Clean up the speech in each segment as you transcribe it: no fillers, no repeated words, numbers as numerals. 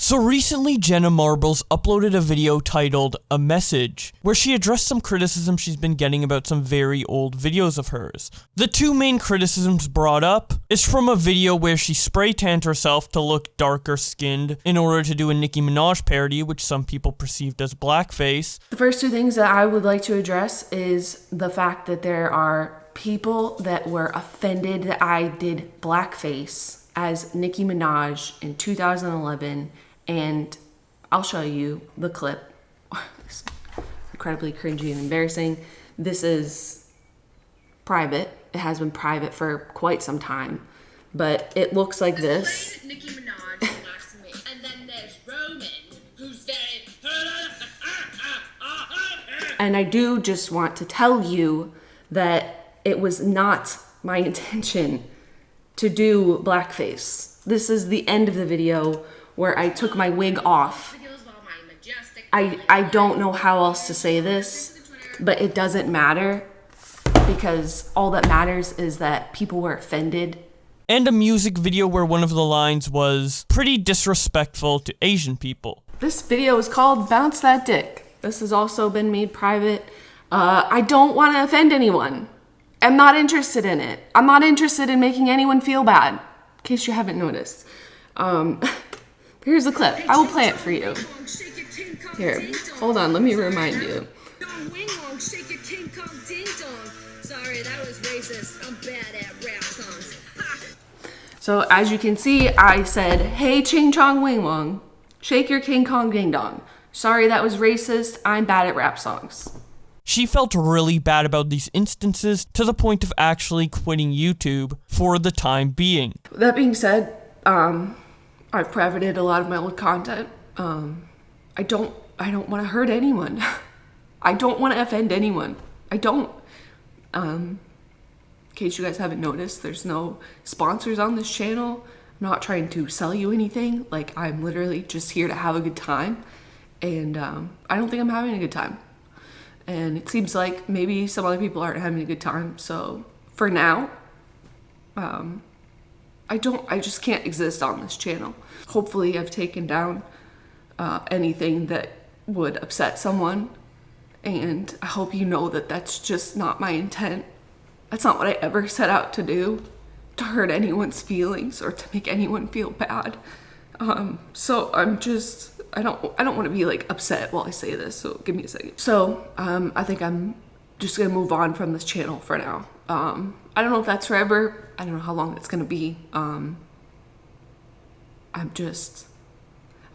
So recently, Jenna Marbles uploaded a video titled A Message, where she addressed some criticism she's been getting about some very old videos of hers. The two main criticisms brought up is from a video where she spray tanned herself to look darker skinned in order to do a Nicki Minaj parody, which some people perceived as blackface. The first two things that I would like to address is the fact that there are people that were offended that I did blackface as Nicki Minaj in 2011, and I'll show you the clip. It's incredibly cringy and embarrassing. This is private. It has been private for quite some time, but it looks like this. Nicki Minaj likes me, and then there's Roman, who's very. And I do just want to tell you that it was not my intention to do blackface. This is the end of the video where I took my wig off. I don't know how else to say this, but it doesn't matter because all that matters is that people were offended. And a music video where one of the lines was pretty disrespectful to Asian people. This video is called Bounce That Dick. This has also been made private. I don't want to offend anyone. I'm not interested in it. I'm not interested in making anyone feel bad, in case you haven't noticed. Here's the clip. I will play it for you. Here, hold on, let me remind you. Sorry, that was racist. I'm bad at rap songs. So as you can see, I said, hey, ching chong wing wong, shake your King Kong ding dong. Sorry, that was racist. I'm bad at rap songs. She felt really bad about these instances to the point of actually quitting YouTube for the time being. That being said, I've privated a lot of my old content. I don't want to hurt anyone. I don't want to offend anyone. I don't. In case you guys haven't noticed, there's no sponsors on this channel. I'm not trying to sell you anything. Like, I'm literally just here to have a good time. And I don't think I'm having a good time. And it seems like maybe some other people aren't having a good time. So for now, I just can't exist on this channel. Hopefully I've taken down anything that would upset someone. And I hope you know that that's just not my intent. That's not what I ever set out to do, to hurt anyone's feelings or to make anyone feel bad. So I don't want to be like upset while I say this, so give me a second. So I think I'm just gonna move on from this channel for now. I don't know if that's forever. I don't know how long it's gonna be. I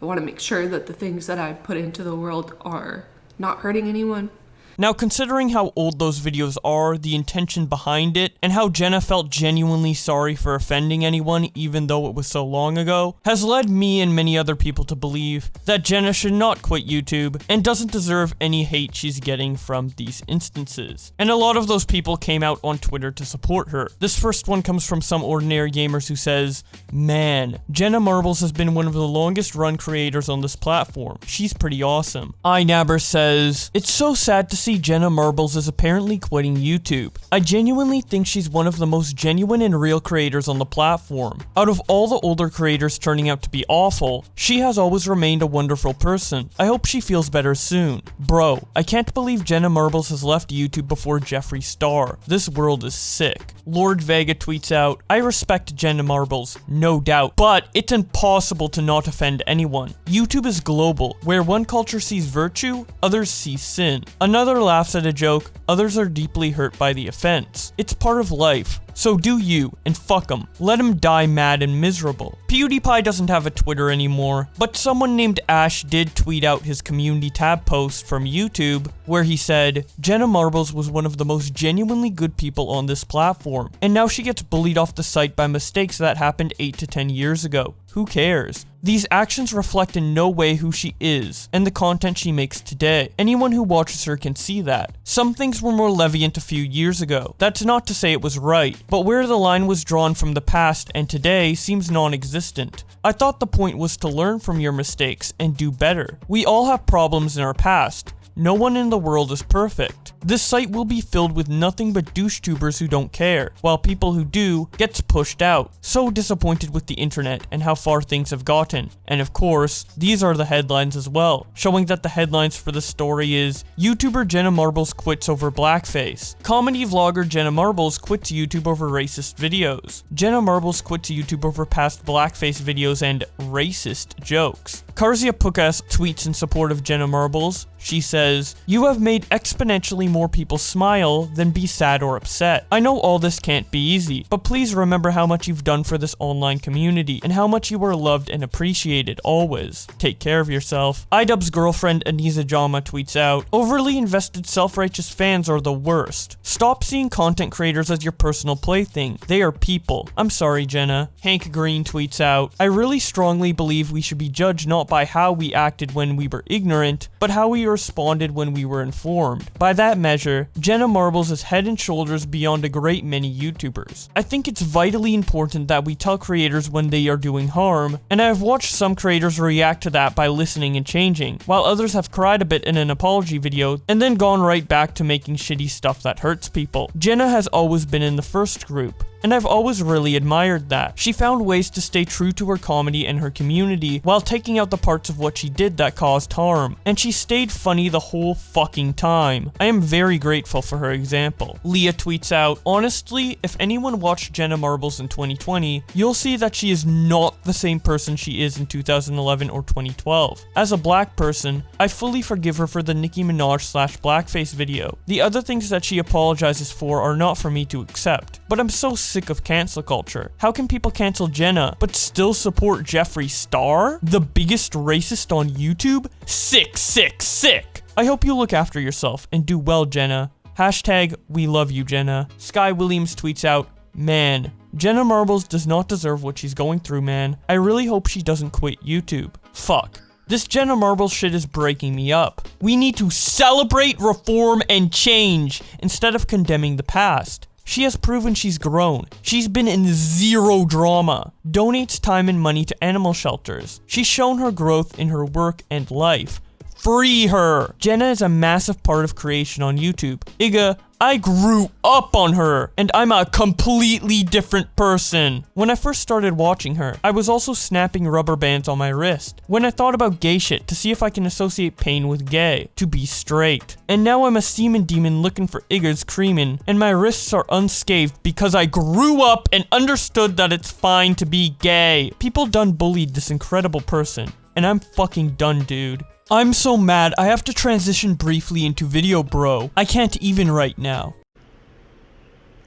want to make sure that the things that I put into the world are not hurting anyone. Now, considering how old those videos are, the intention behind it, and how Jenna felt genuinely sorry for offending anyone even though it was so long ago, has led me and many other people to believe that Jenna should not quit YouTube and doesn't deserve any hate she's getting from these instances. And a lot of those people came out on Twitter to support her. This first one comes from some ordinary gamers who says, "Man, Jenna Marbles has been one of the longest run creators on this platform. She's pretty awesome." iNabber says, "It's so sad to see Jenna Marbles is apparently quitting YouTube. I genuinely think she's one of the most genuine and real creators on the platform. Out of all the older creators turning out to be awful, she has always remained a wonderful person. I hope she feels better soon. Bro, I can't believe Jenna Marbles has left YouTube before Jeffree Star. This world is sick." Lord Vega tweets out, "I respect Jenna Marbles, no doubt, but it's impossible to not offend anyone. YouTube is global, where one culture sees virtue, others see sin. Another laughs at a joke, others are deeply hurt by the offense. It's part of life. So do you, and fuck him. Let him die mad and miserable." PewDiePie doesn't have a Twitter anymore, but someone named Ash did tweet out his community tab post from YouTube, where he said, "Jenna Marbles was one of the most genuinely good people on this platform, and now she gets bullied off the site by mistakes that happened 8 to 10 years ago. Who cares? These actions reflect in no way who she is, and the content she makes today. Anyone who watches her can see that. Some things were more leviant a few years ago. That's not to say it was right. but where the line was drawn from the past and today seems non-existent. I thought the point was to learn from your mistakes and do better. We all have problems in our past. No one in the world is perfect. This site will be filled with nothing but douche tubers who don't care, while people who do gets pushed out. So disappointed with the internet and how far things have gotten. And of course, these are the headlines as well, showing that the headlines for the story is YouTuber Jenna Marbles quits over blackface. Comedy vlogger Jenna Marbles quits YouTube over racist videos. Jenna Marbles quits YouTube over past blackface videos and racist jokes. Karzia Pukas tweets in support of Jenna Marbles. She says, "You have made exponentially more people smile than be sad or upset. I know all this can't be easy, but please remember how much you've done for this online community and how much you are loved and appreciated always. Take care of yourself." iDubbbz's girlfriend Aniza Jama tweets out, "Overly invested self-righteous fans are the worst. Stop seeing content creators as your personal plaything. They are people. I'm sorry, Jenna." Hank Green tweets out, "I really strongly believe we should be judged not by how we acted when we were ignorant, but how we responded when we were informed. By that measure, Jenna Marbles is head and shoulders beyond a great many YouTubers. I think it's vitally important that we tell creators when they are doing harm, and I have watched some creators react to that by listening and changing, while others have cried a bit in an apology video and then gone right back to making shitty stuff that hurts people. Jenna has always been in the first group, and I've always really admired that. She found ways to stay true to her comedy and her community while taking out the parts of what she did that caused harm, and she stayed funny the whole fucking time. I am very grateful for her example." Leah tweets out, "Honestly, if anyone watched Jenna Marbles in 2020, you'll see that she is not the same person she is in 2011 or 2012. As a black person, I fully forgive her for the Nicki Minaj/blackface video. The other things that she apologizes for are not for me to accept, but I'm so sick of cancel culture. How can people cancel Jenna but still support Jeffree Star, the biggest racist on YouTube? Sick, sick, sick. I hope you look after yourself and do well, Jenna. Hashtag we love you, Jenna." Sky Williams tweets out, "Man, Jenna Marbles does not deserve what she's going through, man. I really hope she doesn't quit YouTube. Fuck. This Jenna Marbles shit is breaking me up. We need to celebrate, reform, and change instead of condemning the past. She has proven she's grown. She's been in zero drama. Donates time and money to animal shelters. She's shown her growth in her work and life. Free her. Jenna is a massive part of creation on YouTube. Iga, I grew up on her, and I'm a completely different person. When I first started watching her, I was also snapping rubber bands on my wrist. When I thought about gay shit to see if I can associate pain with gay, to be straight. And now I'm a semen demon looking for Igga's creamin', and my wrists are unscathed because I grew up and understood that it's fine to be gay. People done bullied this incredible person, and I'm fucking done, dude. I'm so mad, I have to transition briefly into video, bro. I can't even right now."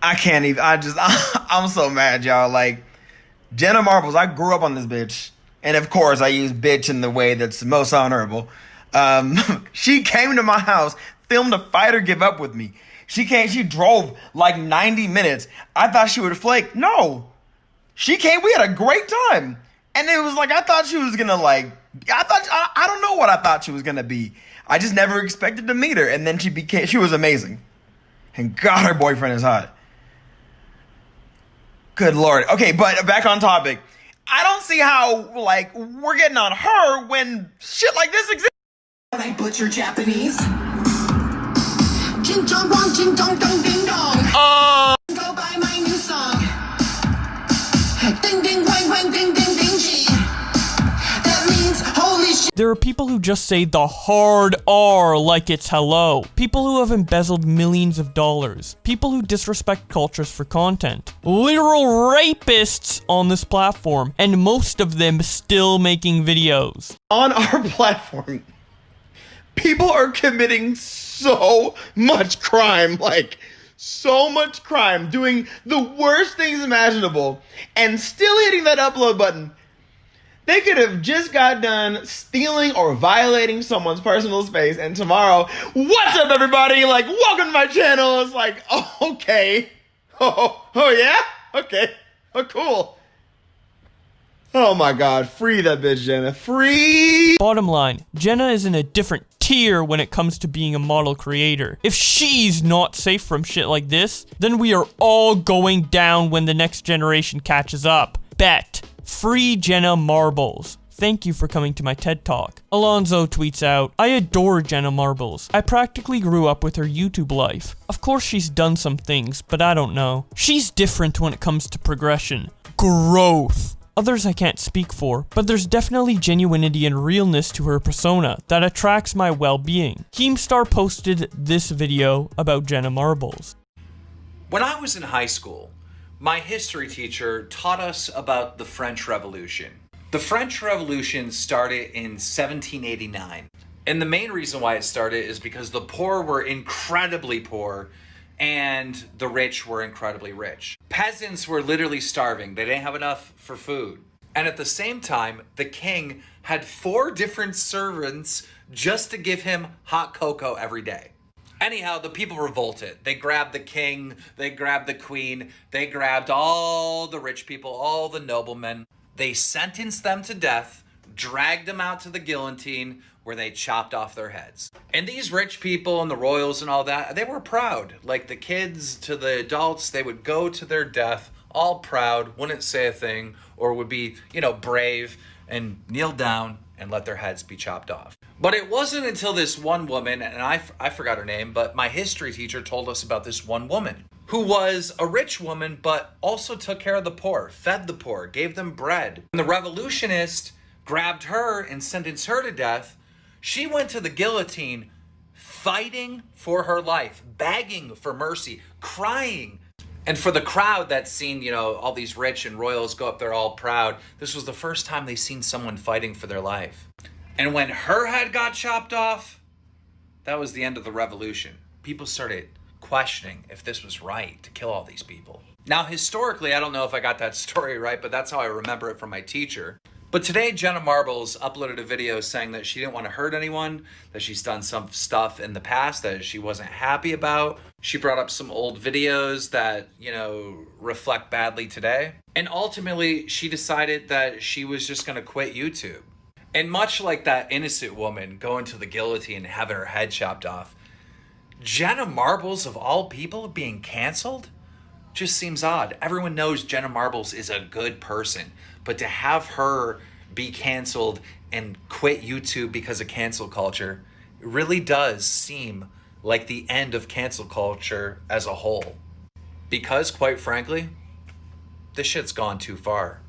I can't even. I'm so mad, y'all. Like, Jenna Marbles, I grew up on this bitch. And of course, I use bitch in the way that's most honorable. She came to my house, filmed a fighter give up with me. She drove like 90 minutes. I thought she would flake. No. She came, we had a great time. And it was like, I thought she was gonna I don't know what I thought she was gonna be. I just never expected to meet her. And then she was amazing. And God, her boyfriend is hot. Good Lord. Okay, but back on topic. I don't see how, like, we're getting on her when shit like this exists. I butcher Japanese. Jing jong wong, jing dong dong ding dong. Go buy my new song. Ding ding wang wang ding ding ding gee. That means holy shit. There are people who just say the hard R like it's hello. People who have embezzled millions of dollars. People who disrespect cultures for content. Literal rapists on this platform, and most of them still making videos. On our platform, people are committing so much crime, like so much crime, doing the worst things imaginable, and still hitting that upload button. They could have just got done stealing or violating someone's personal space, and tomorrow, what's up, everybody? Like, welcome to my channel. It's like, oh, okay. Oh yeah? Okay. Oh, cool. Oh my god, free that bitch, Jenna. Free! Bottom line, Jenna is in a different tier when it comes to being a model creator. If she's not safe from shit like this, then we are all going down when the next generation catches up. Bet. Free Jenna Marbles. Thank you for coming to my TED Talk. Alonzo tweets out, I adore Jenna Marbles. I practically grew up with her YouTube life. Of course she's done some things, but I don't know. She's different when it comes to progression. Growth. Others I can't speak for, but there's definitely genuinity and realness to her persona that attracts my well-being. Keemstar posted this video about Jenna Marbles. When I was in high school, my history teacher taught us about the French Revolution. The French Revolution started in 1789. And the main reason why it started is because the poor were incredibly poor and the rich were incredibly rich. Peasants were literally starving. They didn't have enough for food. And at the same time, the king had 4 different servants just to give him hot cocoa every day. Anyhow, the people revolted. They grabbed the king, they grabbed the queen, they grabbed all the rich people, all the noblemen. They sentenced them to death, dragged them out to the guillotine, where they chopped off their heads. And these rich people and the royals and all that, they were proud. Like the kids to the adults, they would go to their death all proud, wouldn't say a thing, or would be, brave and kneel down and let their heads be chopped off. But it wasn't until this one woman, and I forgot her name, but my history teacher told us about this one woman who was a rich woman, but also took care of the poor, fed the poor, gave them bread. When the revolutionists grabbed her and sentenced her to death, she went to the guillotine fighting for her life, begging for mercy, crying. And for the crowd that's seen, all these rich and royals go up there all proud, this was the first time they seen someone fighting for their life. And when her head got chopped off, that was the end of the revolution. People started questioning if this was right to kill all these people. Now, historically, I don't know if I got that story right, but that's how I remember it from my teacher. But today, Jenna Marbles uploaded a video saying that she didn't want to hurt anyone, that she's done some stuff in the past that she wasn't happy about. She brought up some old videos that, reflect badly today. And ultimately, she decided that she was just going to quit YouTube. And much like that innocent woman going to the guillotine and having her head chopped off, Jenna Marbles, of all people, being canceled just seems odd. Everyone knows Jenna Marbles is a good person, but to have her be canceled and quit YouTube because of cancel culture really does seem like the end of cancel culture as a whole. Because, quite frankly, this shit's gone too far.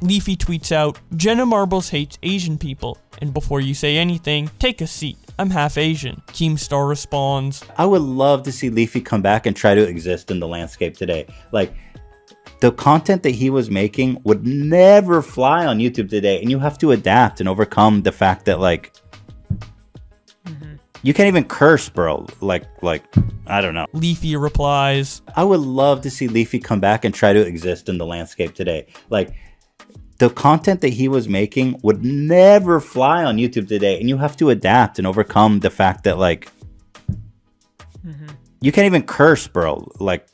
Leafy tweets out, Jenna Marbles hates Asian people, and before you say anything, take a seat. I'm half Asian. Keemstar responds, I would love to see Leafy come back and try to exist in the landscape today. Like, the content that he was making would never fly on YouTube today, and you have to adapt and overcome the fact that, you can't even curse, bro. Like, I don't know. Leafy replies, I would love to see Leafy come back and try to exist in the landscape today. Like, the content that he was making would never fly on YouTube today, and you have to adapt and overcome the fact that, you can't even curse, bro. Like,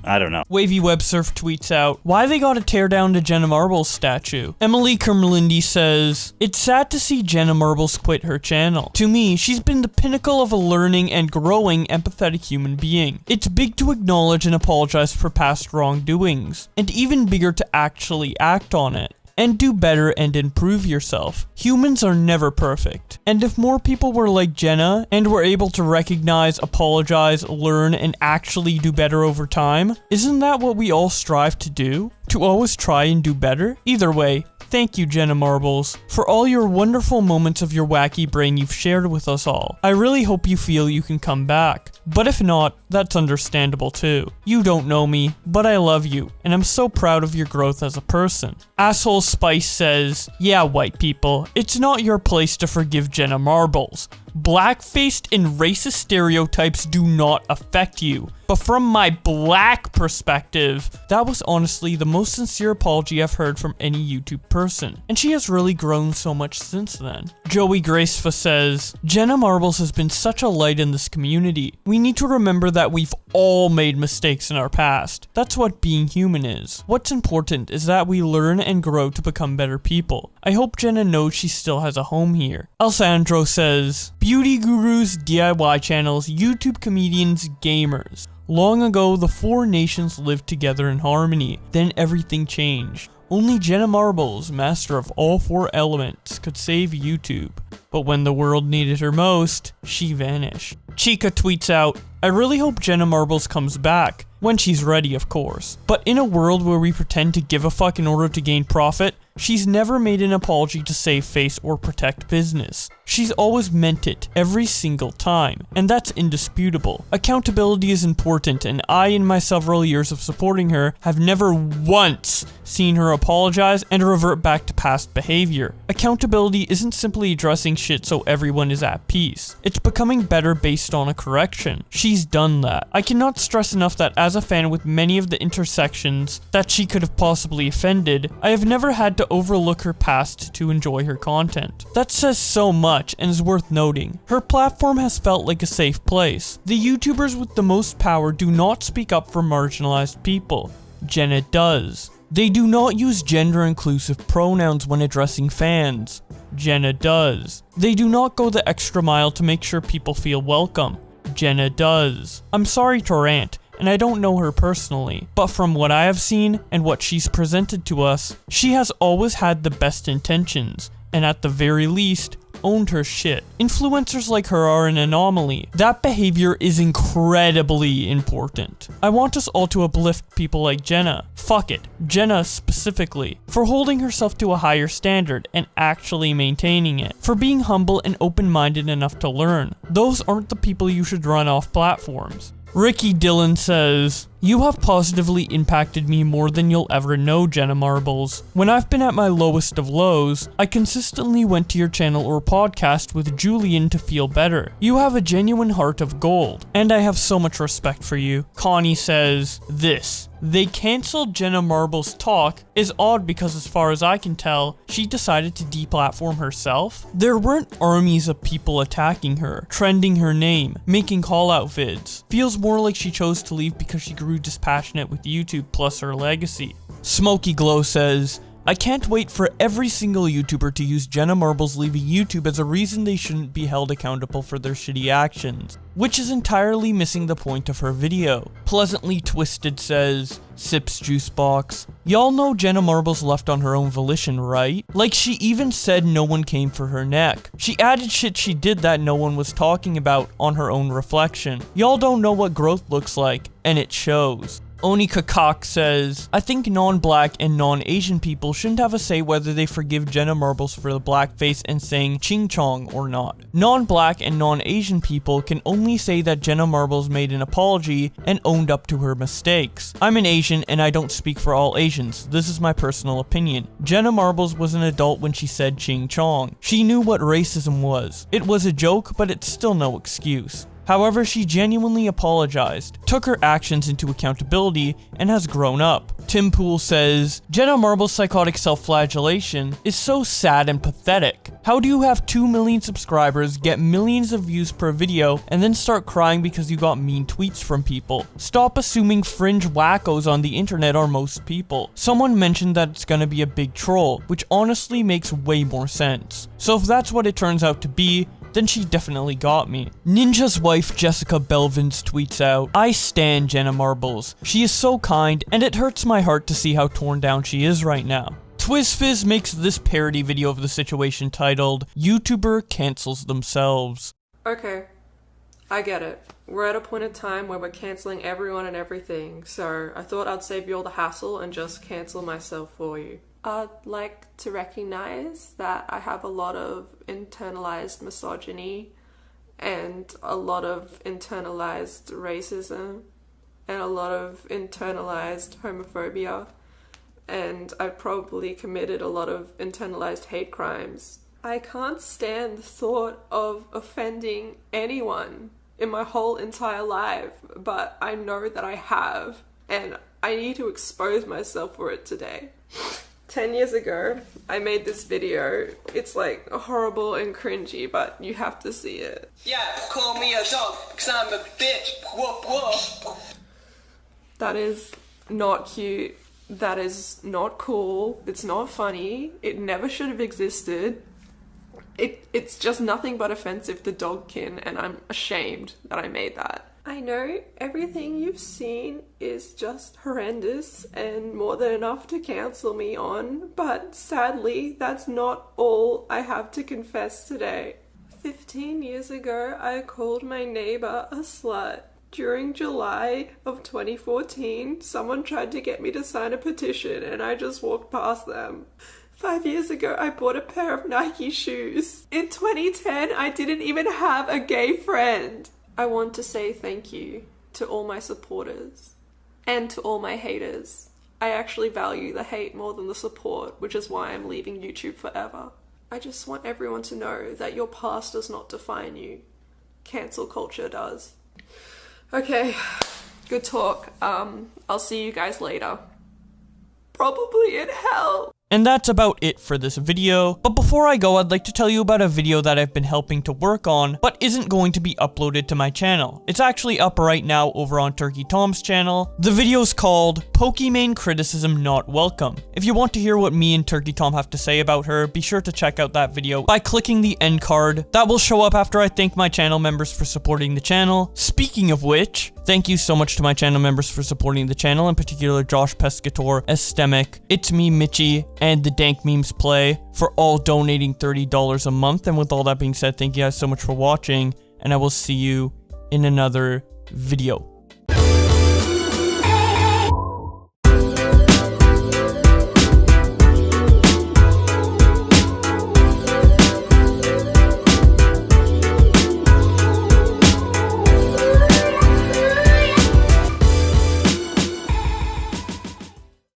I don't know. Wavy Websurf tweets out, why they gotta tear down the Jenna Marbles statue? Emily Kermelindy says, it's sad to see Jenna Marbles quit her channel. To me, she's been the pinnacle of a learning and growing empathetic human being. It's big to acknowledge and apologize for past wrongdoings, and even bigger to actually act on it. And do better and improve yourself. Humans are never perfect. And if more people were like Jenna and were able to recognize, apologize, learn, and actually do better over time, isn't that what we all strive to do? To always try and do better? Either way, thank you, Jenna Marbles, for all your wonderful moments of your wacky brain you've shared with us all. I really hope you feel you can come back. But if not, that's understandable too. You don't know me, but I love you, and I'm so proud of your growth as a person. Asshole Spice says, yeah, white people, it's not your place to forgive Jenna Marbles. Black-faced and racist stereotypes do not affect you. But from my black perspective, that was honestly the most sincere apology I've heard from any YouTube person. And she has really grown so much since then. Joey Gracefa says, Jenna Marbles has been such a light in this community. We need to remember that we've all made mistakes in our past. That's what being human is. What's important is that we learn and grow to become better people. I hope Jenna knows she still has a home here. Alessandro says, beauty gurus, DIY channels, YouTube comedians, gamers. Long ago, the 4 nations lived together in harmony. Then everything changed. Only Jenna Marbles, master of all 4 elements, could save YouTube. But when the world needed her most, she vanished. Chica tweets out, I really hope Jenna Marbles comes back. When she's ready, of course. But in a world where we pretend to give a fuck in order to gain profit, she's never made an apology to save face or protect business. She's always meant it, every single time, and that's indisputable. Accountability is important, and I, in my several years of supporting her, have never once seen her apologize and revert back to past behavior. Accountability isn't simply addressing shit so everyone is at peace. It's becoming better based on a correction. She's done that. I cannot stress enough that as a fan with many of the intersections that she could have possibly offended, I have never had to overlook her past to enjoy her content. That says so much and is worth noting. Her platform has felt like a safe place. The YouTubers with the most power do not speak up for marginalized people. Jenna does. They do not use gender-inclusive pronouns when addressing fans. Jenna does. They do not go the extra mile to make sure people feel welcome. Jenna does. I'm sorry to rant, and I don't know her personally, but from what I have seen and what she's presented to us, she has always had the best intentions, and at the very least, owned her shit. Influencers like her are an anomaly. That behavior is incredibly important. I want us all to uplift people like Jenna. Fuck it, Jenna specifically, for holding herself to a higher standard and actually maintaining it, for being humble and open-minded enough to learn. Those aren't the people you should run off platforms. Ricky Dillon says, you have positively impacted me more than you'll ever know, Jenna Marbles. When I've been at my lowest of lows, I consistently went to your channel or podcast with Julian to feel better. You have a genuine heart of gold, and I have so much respect for you. Connie says, this. They cancelled Jenna Marbles' talk is odd because as far as I can tell, she decided to deplatform herself. There weren't armies of people attacking her, trending her name, making call-out vids. Feels more like she chose to leave because she grew dispassionate with YouTube plus her legacy. Smoky Glow says, I can't wait for every single YouTuber to use Jenna Marbles leaving YouTube as a reason they shouldn't be held accountable for their shitty actions, which is entirely missing the point of her video. Pleasantly Twisted says, Sips Juice Box. Y'all know Jenna Marbles left on her own volition, right? Like she even said no one came for her neck. She added shit she did that no one was talking about on her own reflection. Y'all don't know what growth looks like, and it shows. Oni Kakak says, I think non-black and non-Asian people shouldn't have a say whether they forgive Jenna Marbles for the blackface and saying ching chong or not. Non-black and non-Asian people can only say that Jenna Marbles made an apology and owned up to her mistakes. I'm an Asian and I don't speak for all Asians. This is my personal opinion. Jenna Marbles was an adult when she said ching chong. She knew what racism was. It was a joke, but it's still no excuse. However, she genuinely apologized, took her actions into accountability, and has grown up. Tim Pool says, Jenna Marbles' psychotic self-flagellation is so sad and pathetic. How do you have 2 million subscribers, get millions of views per video, and then start crying because you got mean tweets from people? Stop assuming fringe wackos on the internet are most people. Someone mentioned that it's gonna be a big troll, which honestly makes way more sense. So if that's what it turns out to be, then she definitely got me. Ninja's wife Jessica Belvins tweets out, I stan Jenna Marbles. She is so kind, and it hurts my heart to see how torn down she is right now. TwizFizz makes this parody video of the situation titled, YouTuber Cancels Themselves. Okay, I get it. We're at a point in time where we're cancelling everyone and everything, so I thought I'd save you all the hassle and just cancel myself for you. I'd like to recognize that I have a lot of internalized misogyny and a lot of internalized racism and a lot of internalized homophobia, and I've probably committed a lot of internalized hate crimes. I can't stand the thought of offending anyone in my whole entire life, but I know that I have, and I need to expose myself for it today. 10 years ago, I made this video. It's like horrible and cringy, but you have to see it. Yeah, call me a dog, cause I'm a bitch. Woof woof. That is not cute. That is not cool. It's not funny. It never should have existed. It's just nothing but offensive to dogkin, and I'm ashamed that I made that. I know everything you've seen is just horrendous and more than enough to cancel me on, but sadly, that's not all I have to confess today. 15 years ago, I called my neighbor a slut. During July of 2014, someone tried to get me to sign a petition and I just walked past them. 5 years ago, I bought a pair of Nike shoes. In 2010, I didn't even have a gay friend. I want to say thank you to all my supporters and to all my haters. I actually value the hate more than the support, which is why I'm leaving YouTube forever. I just want everyone to know that your past does not define you. Cancel culture does. Okay, good talk. I'll see you guys later. Probably in hell. And that's about it for this video, but before I go, I'd like to tell you about a video that I've been helping to work on, but isn't going to be uploaded to my channel. It's actually up right now over on Turkey Tom's channel. The video's called Pokimane Criticism Not Welcome. If you want to hear what me and Turkey Tom have to say about her, be sure to check out that video by clicking the end card. That will show up after I thank my channel members for supporting the channel. Speaking of which, thank you so much to my channel members for supporting the channel, in particular Josh Pescator, Estemic, It's Me Mitchie, and the Dank Memes Play for all donating $30 a month. And with all that being said, thank you guys so much for watching, and I will see you in another video.